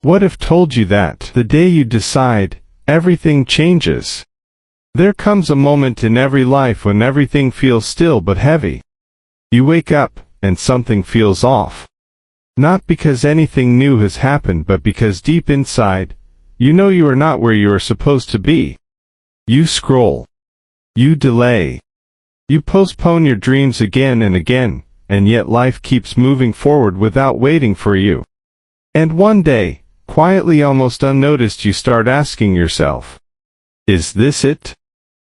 What if told you that the day you decide, everything changes? There comes a moment in every life when everything feels still but heavy. You wake up, and something feels off. Not because anything new has happened, but because deep inside, you know you are not where you are supposed to be. You scroll. You delay. You postpone your dreams again and again, and yet life keeps moving forward without waiting for you. And one day, quietly, almost unnoticed, you start asking yourself, is this it?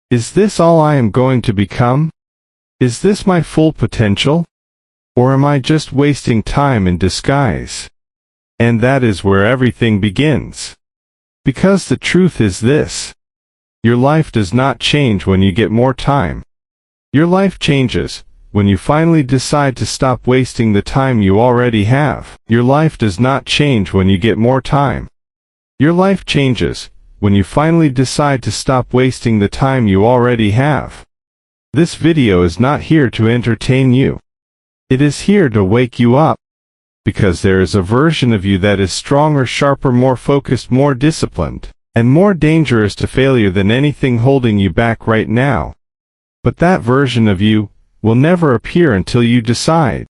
Is this all I am going to become? Is this my full potential? Or am I just wasting time in disguise? And that is where everything begins. Because the truth is this: your life does not change when you get more time. Your life changes when you finally decide to stop wasting the time you already have. Your life does not change when you get more time. Your life changes when you finally decide to stop wasting the time you already have. This video is not here to entertain you. It is here to wake you up. Because there is a version of you that is stronger, sharper, more focused, more disciplined, and more dangerous to failure than anything holding you back right now. But that version of you will never appear until you decide.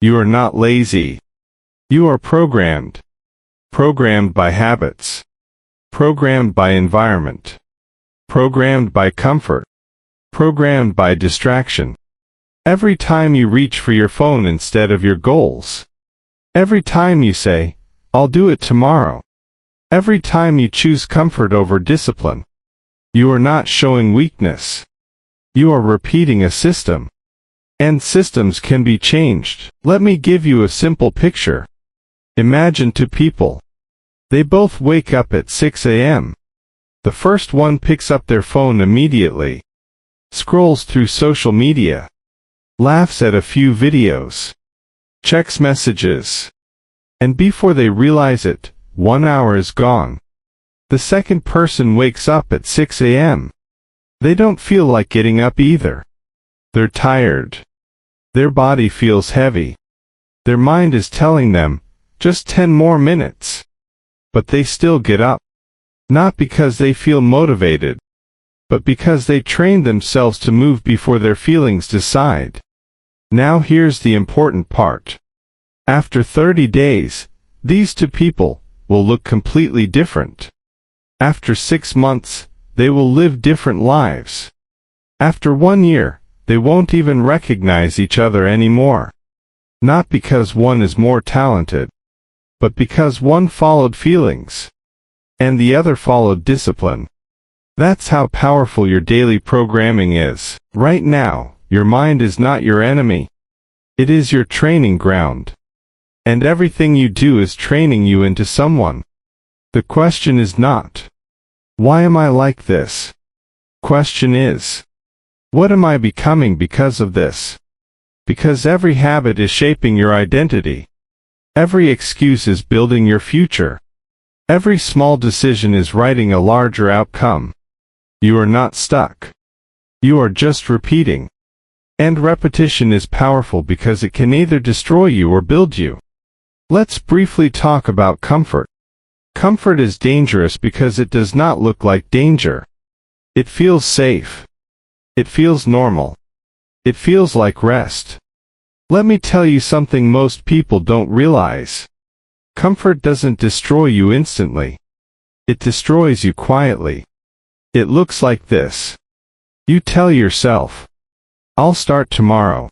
You are not lazy. You are programmed. Programmed by habits. Programmed by environment. Programmed by comfort. Programmed by distraction. Every time you reach for your phone instead of your goals. Every time you say, I'll do it tomorrow. Every time you choose comfort over discipline. You are not showing weakness. You are repeating a system. And systems can be changed. Let me give you a simple picture. Imagine two people. They both wake up at 6 a.m. The first one picks up their phone immediately, scrolls through social media, laughs at a few videos, checks messages, and before they realize it, 1 hour is gone. The second person wakes up at 6 a.m. They don't feel like getting up either. They're tired. Their body feels heavy. Their mind is telling them, just 10 more minutes. But they still get up. Not because they feel motivated, but because they trained themselves to move before their feelings decide. Now here's the important part. After 30 days, these two people will look completely different. After 6 months, they will live different lives. After 1 year, they won't even recognize each other anymore. Not because one is more talented, but because one followed feelings, and the other followed discipline. That's how powerful your daily programming is. Right now, your mind is not your enemy. It is your training ground. And everything you do is training you into someone. The question is not, why am I like this? Question is, what am I becoming because of this? Because every habit is shaping your identity. Every excuse is building your future. Every small decision is writing a larger outcome. You are not stuck. You are just repeating. And repetition is powerful because it can either destroy you or build you. Let's briefly talk about comfort. Comfort is dangerous because it does not look like danger. It feels safe. It feels normal. It feels like rest. Let me tell you something most people don't realize. Comfort doesn't destroy you instantly. It destroys you quietly. It looks like this. You tell yourself, I'll start tomorrow.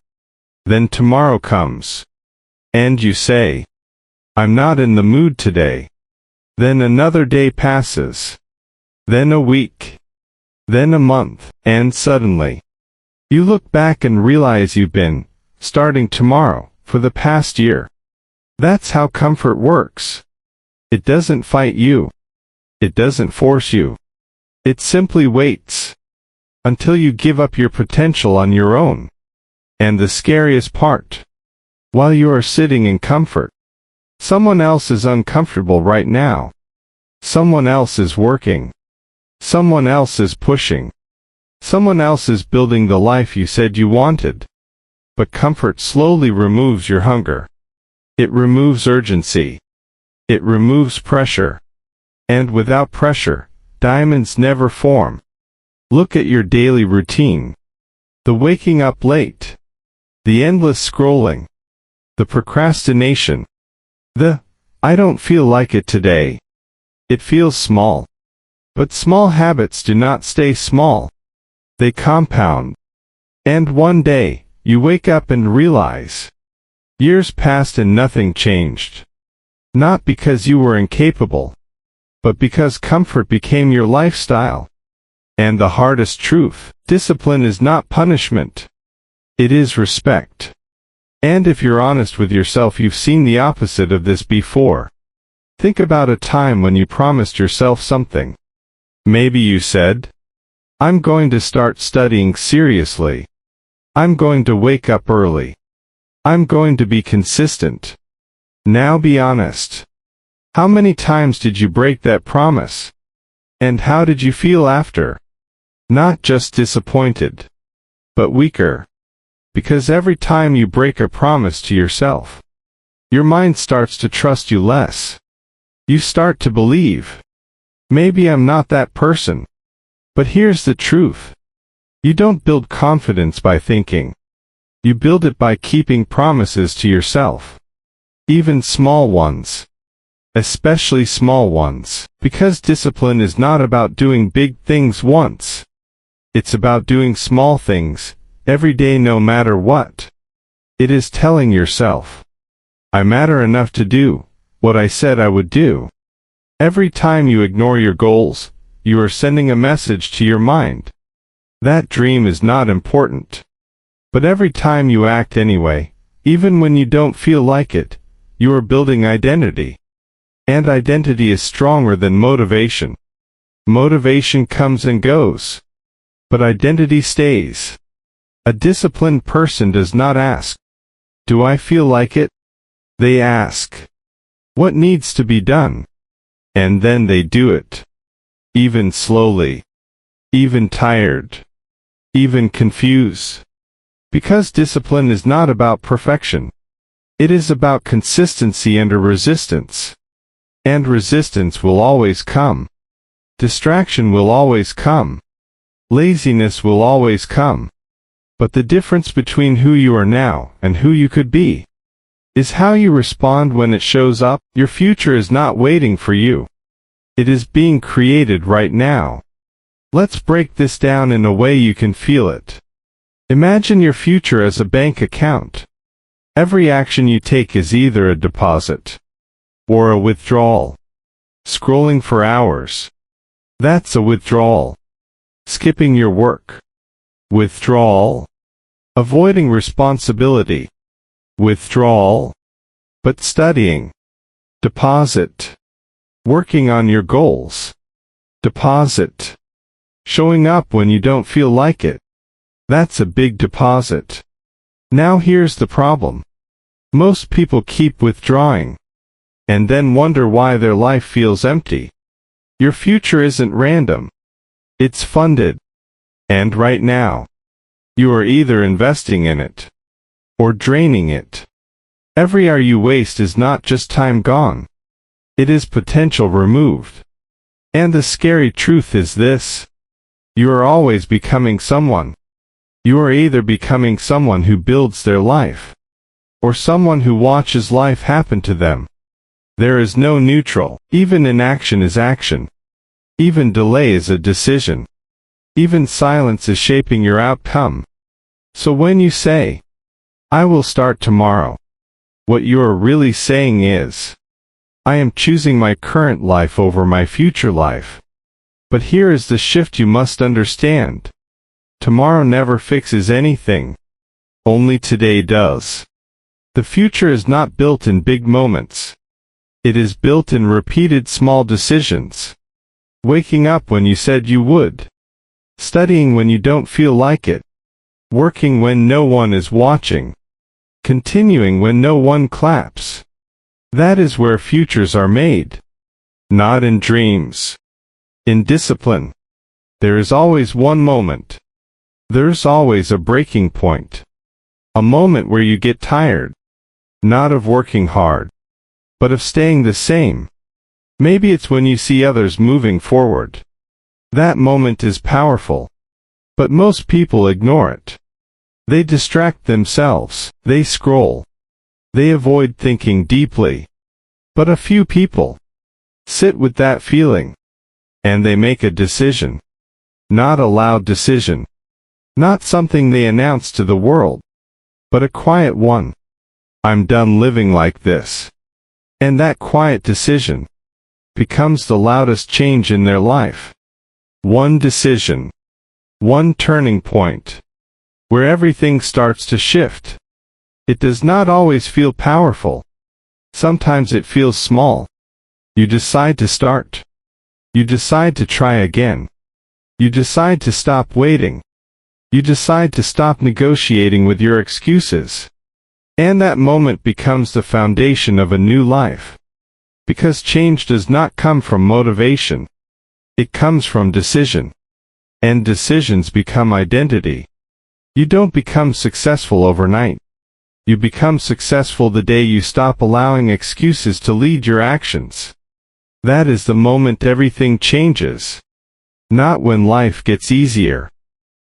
Then tomorrow comes. And you say, I'm not in the mood today. Then another day passes. Then a week. Then a month. And suddenly, you look back and realize you've been starting tomorrow for the past year. That's how comfort works. It doesn't fight you. It doesn't force you. It simply waits until you give up your potential on your own. And the scariest part, while you are sitting in comfort, someone else is uncomfortable right now. Someone else is working. Someone else is pushing. Someone else is building the life you said you wanted. But comfort slowly removes your hunger. It removes urgency. It removes pressure. And without pressure, diamonds never form. Look at your daily routine. The waking up late. The endless scrolling. The procrastination. I don't feel like it today. It feels small. But small habits do not stay small. They compound. And one day, you wake up and realize. Years passed and nothing changed. Not because you were incapable, but because comfort became your lifestyle. And the hardest truth, discipline is not punishment. It is respect. And if you're honest with yourself, you've seen the opposite of this before. Think about a time when you promised yourself something. Maybe you said, I'm going to start studying seriously. I'm going to wake up early. I'm going to be consistent. Now be honest. How many times did you break that promise? And how did you feel after? Not just disappointed, but weaker. Because every time you break a promise to yourself, your mind starts to trust you less. You start to believe, maybe I'm not that person. But here's the truth. You don't build confidence by thinking. You build it by keeping promises to yourself. Even small ones. Especially small ones. Because discipline is not about doing big things once. It's about doing small things, every day no matter what. It is telling yourself, I matter enough to do what I said I would do. Every time you ignore your goals, you are sending a message to your mind. That dream is not important. But every time you act anyway, even when you don't feel like it, you are building identity. And identity is stronger than motivation. Motivation comes and goes. But identity stays. A disciplined person does not ask, do I feel like it? They ask, what needs to be done? And then they do it. Even slowly. Even tired. Even confused. Because discipline is not about perfection. It is about consistency under resistance. And resistance will always come. Distraction will always come. Laziness will always come. But the difference between who you are now and who you could be is how you respond when it shows up. Your future is not waiting for you. It is being created right now. Let's break this down in a way you can feel it. Imagine your future as a bank account. Every action you take is either a deposit or a withdrawal. Scrolling for hours. That's a withdrawal. Skipping your work. Withdrawal. Avoiding responsibility. Withdrawal. But studying. Deposit. Working on your goals. Deposit. Showing up when you don't feel like it. That's a big deposit. Now here's the problem. Most people keep withdrawing. And then wonder why their life feels empty. Your future isn't random. It's funded. And right now, you are either investing in it or draining it. Every hour you waste is not just time gone. It is potential removed. And the scary truth is this. You are always becoming someone. You are either becoming someone who builds their life or someone who watches life happen to them. There is no neutral. Even inaction is action. Even delay is a decision. Even silence is shaping your outcome. So when you say, I will start tomorrow, what you are really saying is, I am choosing my current life over my future life. But here is the shift you must understand. Tomorrow never fixes anything. Only today does. The future is not built in big moments. It is built in repeated small decisions. Waking up when you said you would. Studying when you don't feel like it. Working when no one is watching. Continuing when no one claps. That is where futures are made. Not in dreams. In discipline. There is always one moment. There's always a breaking point. A moment where you get tired. Not of working hard, but of staying the same. Maybe it's when you see others moving forward. That moment is powerful. But most people ignore it. They distract themselves, they scroll. They avoid thinking deeply. But a few people sit with that feeling, and they make a decision. Not a loud decision. Not something they announce to the world, but a quiet one. I'm done living like this. And that quiet decision becomes the loudest change in their life. One decision. One turning point. Where everything starts to shift. It does not always feel powerful. Sometimes it feels small. You decide to start. You decide to try again. You decide to stop waiting. You decide to stop negotiating with your excuses. And that moment becomes the foundation of a new life. Because change does not come from motivation. It comes from decision. And decisions become identity. You don't become successful overnight. You become successful the day you stop allowing excuses to lead your actions. That is the moment everything changes. Not when life gets easier,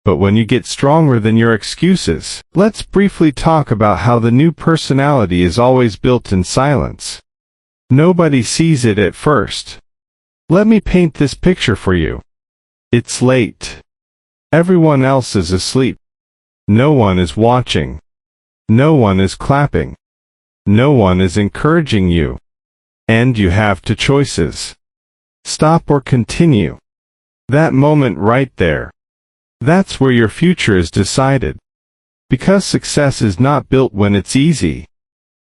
but when you get stronger than your excuses. Let's briefly talk about how the new personality is always built in silence. Nobody sees it at first. Let me paint this picture for you. It's late. Everyone else is asleep. No one is watching. No one is clapping. No one is encouraging you. And you have two choices. Stop or continue. That moment right there. That's where your future is decided. Because success is not built when it's easy.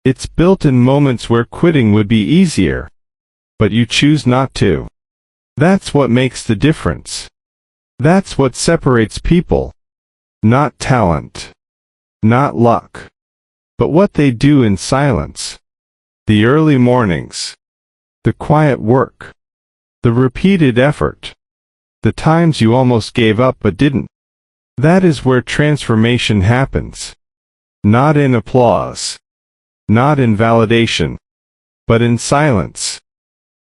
It's built in moments where quitting would be easier. But you choose not to. That's what makes the difference. That's what separates people. Not talent. Not luck. But what they do in silence. The early mornings. The quiet work. The repeated effort. The times you almost gave up but didn't. That is where transformation happens. Not in applause. Not in validation. But in silence.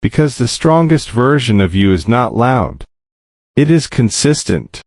Because the strongest version of you is not loud. It is consistent.